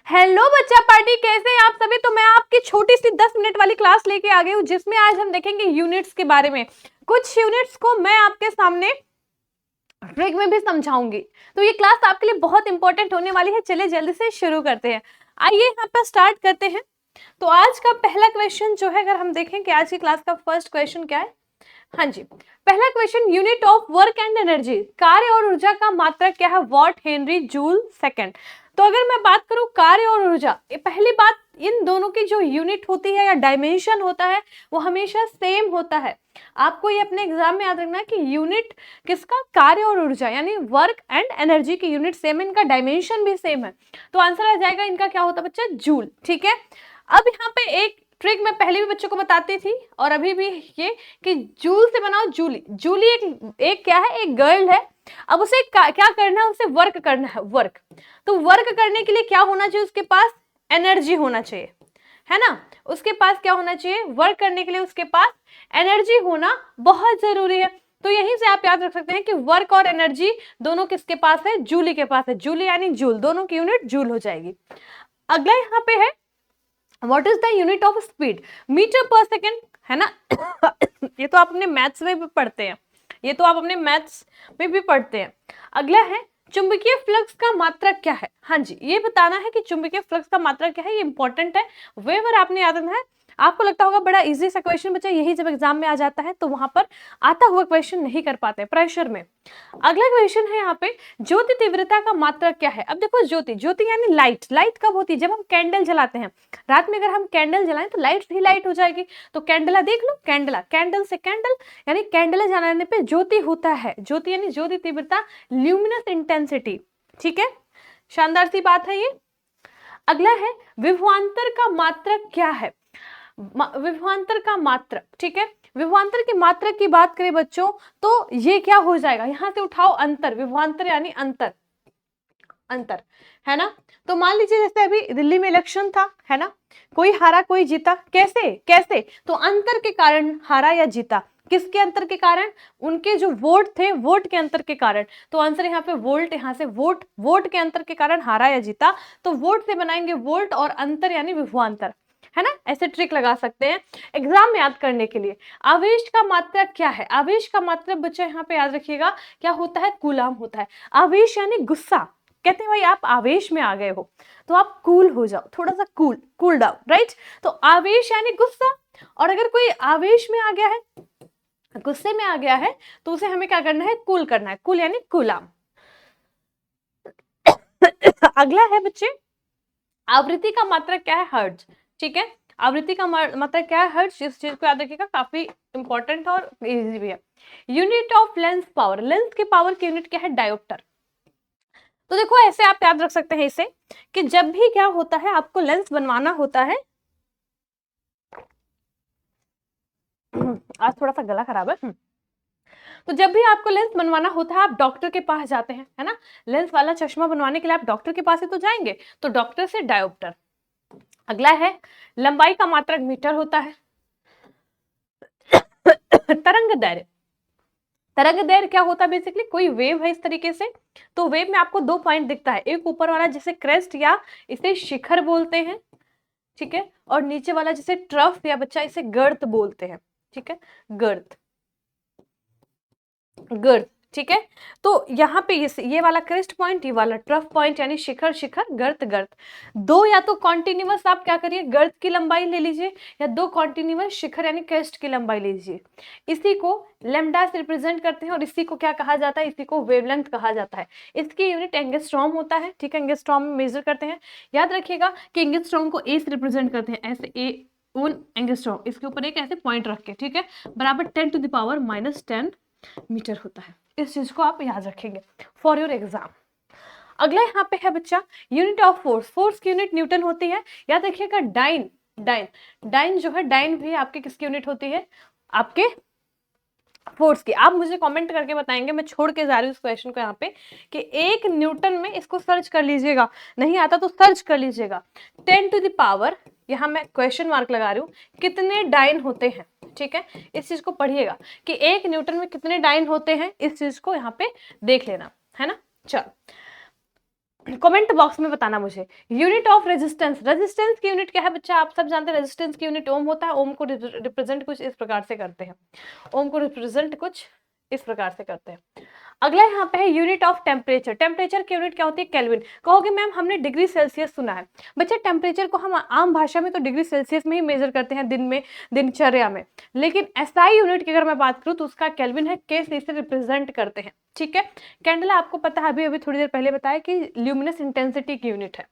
Hello बच्चा party, कैसे हैं आप सभी। तो मैं आपकी छोटी सी 10 मिनट वाली क्लास लेके आ गई हूँ, जिसमें आज हम देखेंगे यूनिट्स के बारे में। कुछ यूनिट्स को मैं आपके सामने ट्रिक में भी समझाऊंगी। तो ये क्लास आपके लिए बहुत इंपॉर्टेंट होने वाली है। चलिए जल्दी से शुरू करते हैं। आइए यहाँ पर स्टार्ट करते हैं। तो आज का पहला क्वेश्चन जो है, अगर हम देखें कि आज की क्लास का फर्स्ट क्वेश्चन क्या है। हाँ जी, पहला question, unit of work and energy, कार्य और ऊर्जा का मात्रक क्या है। What, Henry, joule, second. तो अगर मैं बात करूं कार्य और ऊर्जा, ये पहली बात, इन दोनों की जो यूनिट होती है या डायमेंशन होता है वो हमेशा सेम होता है। आपको ये अपने एग्जाम में याद रखना है कि यूनिट किसका, कार्य और ऊर्जा, यानी वर्क एंड एनर्जी की यूनिट सेम है, इनका डायमेंशन भी सेम है। तो आंसर आ जाएगा इनका क्या होता है बच्चा, जूल। ठीक है। अब यहाँ पे एक ट्रिक मैं पहले भी बच्चों को बताती थी और अभी भी, ये कि जूल से बनाओ जूली। जूली एक क्या है, एक गर्ल है। अब उसे क्या करना है, उसे वर्क करना है, वर्क। तो वर्क करने के लिए क्या होना चाहिए, उसके पास एनर्जी होना चाहिए, है ना। उसके पास क्या होना चाहिए, वर्क करने के लिए उसके पास एनर्जी होना बहुत जरूरी है। तो यहीं से आप याद रख सकते हैं कि वर्क और एनर्जी दोनों किसके पास है, जूली के पास है। जूली यानी जूल, दोनों की यूनिट जूल हो जाएगी। अगला यहाँ पे है, what is the unit of speed, meter per second, है ना। ये तो आप अपने मैथ्स में भी पढ़ते हैं, ये तो आप अपने मैथ्स में भी पढ़ते हैं। अगला है, चुंबकीय फ्लक्स का मात्रक क्या है। हाँ जी, ये बताना है कि चुंबकीय फ्लक्स का मात्रक क्या है, ये इंपॉर्टेंट है। वेवर आपने याद रखना है। आपको लगता होगा बड़ा इजी सा क्वेश्चन बच्चा, यही जब एग्जाम में आ जाता है तो वहां पर आता हुआ क्वेश्चन नहीं कर पाते प्रेशर में। अगला क्वेश्चन है यहाँ पे, ज्योति तीव्रता का मात्रक क्या है। अब देखो, ज्योति, ज्योति यानी लाइट। लाइट कब होती है, जब हम कैंडल जलाते हैं। रात में अगर हम कैंडल जलाएं तो लाइट ही लाइट हो जाएगी। तो कैंडला देख लो, कैंडला, कैंडल से कैंडल, यानी कैंडल जलाने पे ज्योति होता है। ज्योति यानी ज्योति तीव्रता, ल्यूमिनस इंटेंसिटी। ठीक है, शानदार सी बात है ये। अगला है, विभवांतर का मात्रक क्या है। विभवांतर का मात्रक, ठीक है। विभवांतर के मात्रक की बात करें बच्चों, तो ये क्या हो जाएगा, यहां से उठाओ अंतर। विभवांतर यानी अंतर, अंतर, है ना। तो मान लीजिए जैसे अभी दिल्ली में इलेक्शन था, है ना, कोई हारा कोई जीता, कैसे कैसे, तो अंतर के कारण हारा या जीता। किसके अंतर के कारण, उनके जो वोट थे, वोट के अंतर के कारण। तो आंसर यहाँ पे वोल्ट, यहाँ से वोट, वोट के अंतर के कारण हारा या जीता। तो वोट से बनाएंगे वोल्ट और अंतर यानी विभवांतर, है ना। ऐसे ट्रिक लगा सकते हैं एग्जाम में याद करने के लिए। आवेश का मात्रक क्या है। आवेश का मात्रक बच्चा यहाँ पे याद रखिएगा क्या होता है, कूलाम होता है। आवेश यानी गुस्सा। कहते हैं भाई आप आवेश में आ गए हो तो आप कूल हो जाओ, थोड़ा सा कूल, कूल डाउन, राइट। तो आवेश यानी गुस्सा। और अगर कोई आवेश में आ गया है, गुस्से में आ गया है, तो उसे हमें क्या करना है, कूल करना है। कूल यानी कूलाम। अगला है बच्चे, आवृत्ति का मात्रक क्या है, हर्ट्ज। ठीक है, आवृत्ति का मात्रक क्या है, हर्ट्ज। इस चीज को याद रखिएगा, काफी इंपॉर्टेंट और इजी भी है। Unit of lens power, lens के पावर की यूनिट क्या है, डायोप्टर। तो देखो ऐसे आप याद रख सकते हैं इसे, कि जब भी क्या होता है, आपको लेंस बनवाना होता है। आज थोड़ा सा गला खराब है। तो जब भी आपको लेंस बनवाना होता है, आप डॉक्टर के पास जाते हैं, है ना। लेंस वाला चश्मा बनवाने के लिए आप डॉक्टर के पास ही तो जाएंगे, तो डॉक्टर से डायोप्टर। अगला है, लंबाई का मात्रक मीटर होता है। तरंग दैर्घ्य, तरंग दैर्घ्य क्या होता है, बेसिकली कोई वेव है इस तरीके से, तो वेव में आपको दो पॉइंट दिखता है, एक ऊपर वाला जिसे क्रेस्ट या इसे शिखर बोलते हैं, ठीक है, और नीचे वाला जिसे ट्रफ या बच्चा इसे गर्त बोलते हैं। ठीक है, गर्त, गर्त, ठीक है। तो यहाँ पे ये वाला क्रेस्ट पॉइंट, ये वाला ट्रफ पॉइंट, यानी शिखर शिखर, गर्त गर्त। दो या तो कॉन्टिन्यूअस आप क्या करिए, गर्त की लंबाई ले लीजिए, या दो कॉन्टिन्यूअस शिखर यानी क्रेस्ट की लंबाई ले लीजिए। इसी को लैम्डा से रिप्रेजेंट करते हैं और इसी को क्या कहा जाता है, इसी को वेवलेंथ कहा जाता है। इसकी यूनिट एंगस्ट्रॉम होता है, ठीक है, एंगस्ट्रॉम में मेजर करते हैं। याद रखिएगा कि एंगस्ट्रॉम को ए से रिप्रेजेंट करते हैं, ऐसे ए उन एंगस्ट्रॉम, इसके ऊपर एक ऐसे पॉइंट रख के, ठीक है, बराबर 10⁻⁻10 मीटर होता है। इस चीज को आप याद रखेंगे फॉर योर एग्जाम। अगला यहाँ पे है बच्चा, यूनिट ऑफ फोर्स, फोर्स की यूनिट न्यूटन होती है। याद रखिएगा डाइन, डाइन, डाइन जो है, डाइन भी आपके किसकी यूनिट होती है, आपके फोर्स की। आप मुझे कमेंट करके बताएंगे, मैं छोड़ के जा रही हूँ इस क्वेश्चन को यहाँ पे, कि एक न्यूटन में, इसको सर्च कर लीजिएगा, नहीं आता तो सर्च कर लीजिएगा, 10⁻, यहाँ मैं क्वेश्चन मार्क लगा रही हूँ, कितने डाइन होते हैं। ठीक है, इस चीज को पढ़िएगा कि एक न्यूटन में कितने डाइन होते हैं, इस चीज को यहाँ पे देख लेना, है ना। चल, कमेंट बॉक्स में बताना मुझे। यूनिट ऑफ रेजिस्टेंस, रेजिस्टेंस की यूनिट क्या है बच्चा, आप सब जानते हैं रेजिस्टेंस की यूनिट ओम होता है। ओम को रिप्रेजेंट कुछ इस प्रकार से करते हैं, ओम को रिप्रेजेंट कुछ इस प्रकार से करते हैं। अगला यहाँ पे है यूनिट ऑफ टेम्परेचर, टेम्परेचर की यूनिट क्या होती है, केल्विन। कहोगे मैम हमने डिग्री सेल्सियस सुना है, बच्चे टेम्परेचर को हम आम भाषा में तो डिग्री सेल्सियस में ही मेजर करते हैं दिन में, दिनचर्या में, लेकिन एसआई यूनिट की अगर मैं बात करूं तो उसका केल्विन है, के से इसे रिप्रेजेंट करते हैं, ठीक है। कैंडल आपको पता है, अभी अभी थोड़ी देर पहले बताया कि ल्यूमिनस इंटेंसिटी की यूनिट है।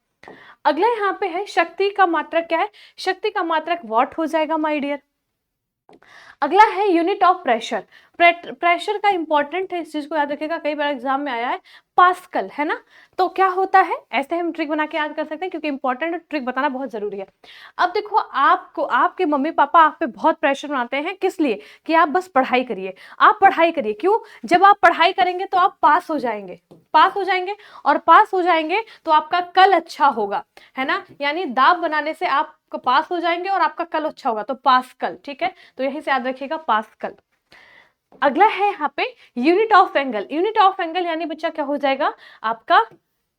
अगला यहाँ पे है शक्ति का मात्रक, क्या है, शक्ति का मात्रक वॉट हो जाएगा माय डियर। अगला है यूनिट ऑफ प्रेशर, प्रेशर का इंपॉर्टेंट है, इस चीज को याद रखिएगा, कई बार एग्जाम में आया है, पास्कल है ना। तो क्या होता है, ऐसे हम ट्रिक बना के याद कर सकते हैं, क्योंकि इंपॉर्टेंट ट्रिक बताना बहुत जरूरी है। अब देखो आपको आपके मम्मी पापा आप पे बहुत प्रेशर बनाते हैं, किस लिए, कि आप बस पढ़ाई करिए, आप पढ़ाई करिए, क्यों, जब आप पढ़ाई करेंगे तो आप पास हो जाएंगे, पास हो जाएंगे, और पास हो जाएंगे तो आपका कल अच्छा होगा, है ना, यानी दाब बनाने से आप पास हो जाएंगे और आपका कल अच्छा होगा, तो पास्कल, ठीक है, तो यहीं से याद रखिएगा पास्कल। अगला है यहाँ पे unit of angle, unit of angle यानी बच्चा क्या हो जाएगा आपका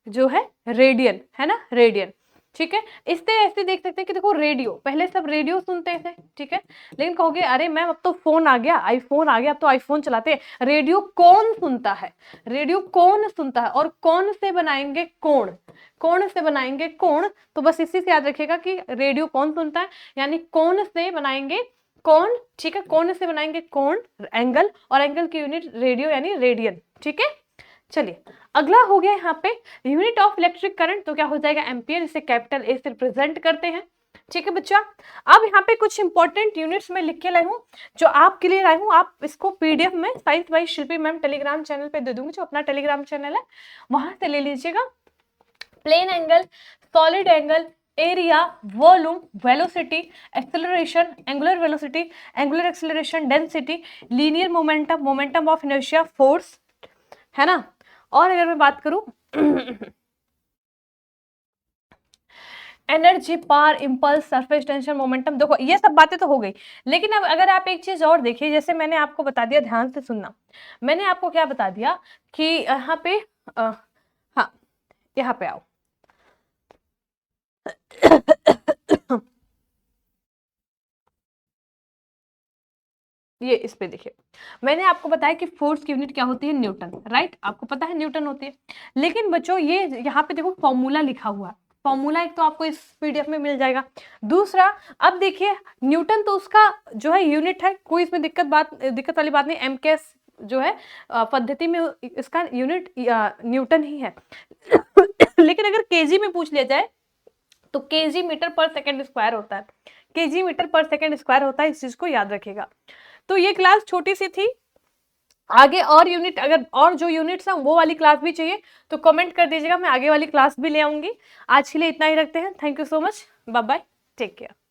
जो है रेडियन, है ना, रेडियन, ठीक है। इससे ऐसे देख सकते हैं कि देखो रेडियो, पहले सब रेडियो सुनते थे, ठीक है, लेकिन कहोगे अरे मैम अब तो फोन आ गया, आईफोन आ गया, अब तो आईफोन चलाते हैं, रेडियो कौन सुनता है, रेडियो कौन सुनता है, और कौन से बनाएंगे कोण, कौन से बनाएंगे कोण, तो बस इसी से याद रखिएगा कि रेडियो कौन सुनता है, यानी कौन से बनाएंगे कोण, ठीक है, कोण से बनाएंगे कोण, एंगल, और एंगल की यूनिट रेडियो यानी रेडियन, ठीक है। चलिए अगला हो गया यहाँ पे यूनिट ऑफ इलेक्ट्रिक करंट, तो क्या हो जाएगा एम्पियर, इसे कैपिटल ए से रिप्रेजेंट करते हैं, ठीक है बच्चा। अब यहाँ पे कुछ इंपॉर्टेंट यूनिट्स में लिख के लाई हूँ, जो आपके लिए लाई हूँ, आप इसको पीडीएफ में science by Shilpi ma'am Telegram channel पे दे दूंगी, जो अपना टेलीग्राम चैनल है वहां से ले लीजिएगा। Plane angle, solid angle, area, volume, velocity, acceleration, angular velocity, angular acceleration, density, linear momentum, momentum of inertia, force, है ना। और अगर मैं बात करूं energy, power, impulse, surface tension, momentum, देखो ये सब बातें तो हो गई, लेकिन अब अगर आप एक चीज और देखिए, जैसे मैंने आपको बता दिया, ध्यान से सुनना, मैंने आपको क्या बता दिया कि यहाँ पे हाँ यहाँ पे आओ ये इस पे देखिए, मैंने आपको बताया कि फोर्स की यूनिट क्या होती है, न्यूटन, राइट, आपको पता है न्यूटन होती है, लेकिन बच्चों ये यहाँ पे देखो फॉर्मूला लिखा हुआ है, फॉर्मूला एक तो आपको इस पीडीएफ में मिल जाएगा, दूसरा अब देखिए न्यूटन तो उसका जो है यूनिट है, कोई इसमें दिक्कत वाली बात नहीं, एमकेएस जो है पद्धति में इसका यूनिट न्यूटन ही है लेकिन अगर केजी में पूछ लिया जाए तो केजी मीटर पर सेकंड स्क्वायर होता है, केजी मीटर पर सेकंड स्क्वायर होता है, इस चीज को याद रखिएगा। तो ये क्लास छोटी सी थी, आगे और यूनिट अगर और जो यूनिट्स हैं वो वाली क्लास भी चाहिए तो कमेंट कर दीजिएगा, मैं आगे वाली क्लास भी ले आऊंगी। आज के लिए इतना ही रखते हैं, thank you so much, bye bye, take care.